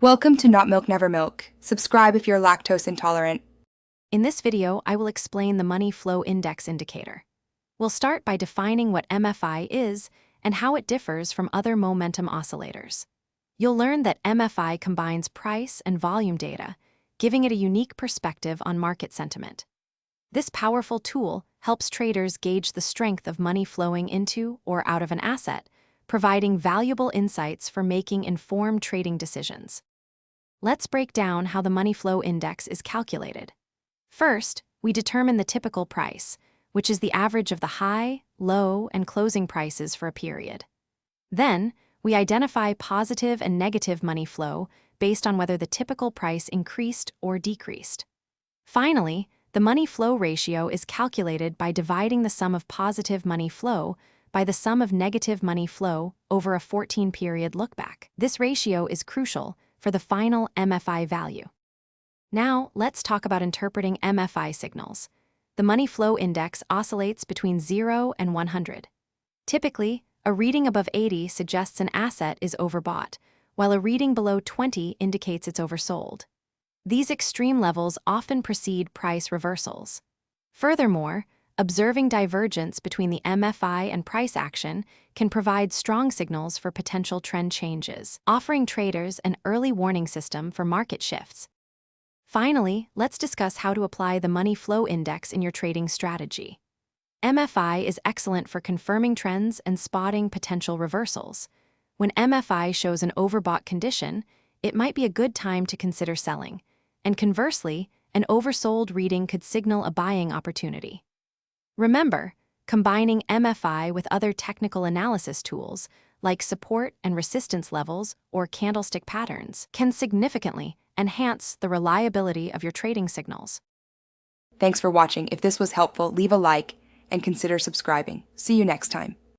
Welcome to Not Milk Never Milk. Subscribe if you're lactose intolerant. In this video, I will explain the Money Flow Index indicator. We'll start by defining what MFI is and how it differs from other momentum oscillators. You'll learn that MFI combines price and volume data, giving it a unique perspective on market sentiment. This powerful tool helps traders gauge the strength of money flowing into or out of an asset, providing valuable insights for making informed trading decisions. Let's break down how the Money Flow Index is calculated. First, we determine the typical price, which is the average of the high, low, and closing prices for a period. Then, we identify positive and negative money flow based on whether the typical price increased or decreased. Finally, the money flow ratio is calculated by dividing the sum of positive money flow by the sum of negative money flow over a 14-period lookback. This ratio is crucial for the final MFI value. Now, let's talk about interpreting MFI signals. The Money Flow Index oscillates between 0 and 100. Typically, a reading above 80 suggests an asset is overbought, while a reading below 20 indicates it's oversold. These extreme levels often precede price reversals. Furthermore, observing divergence between the MFI and price action can provide strong signals for potential trend changes, offering traders an early warning system for market shifts. Finally, let's discuss how to apply the Money Flow Index in your trading strategy. MFI is excellent for confirming trends and spotting potential reversals. When MFI shows an overbought condition, it might be a good time to consider selling, and conversely, an oversold reading could signal a buying opportunity. Remember, combining MFI with other technical analysis tools, like support and resistance levels or candlestick patterns, can significantly enhance the reliability of your trading signals. Thanks for watching. If this was helpful, leave a like and consider subscribing. See you next time.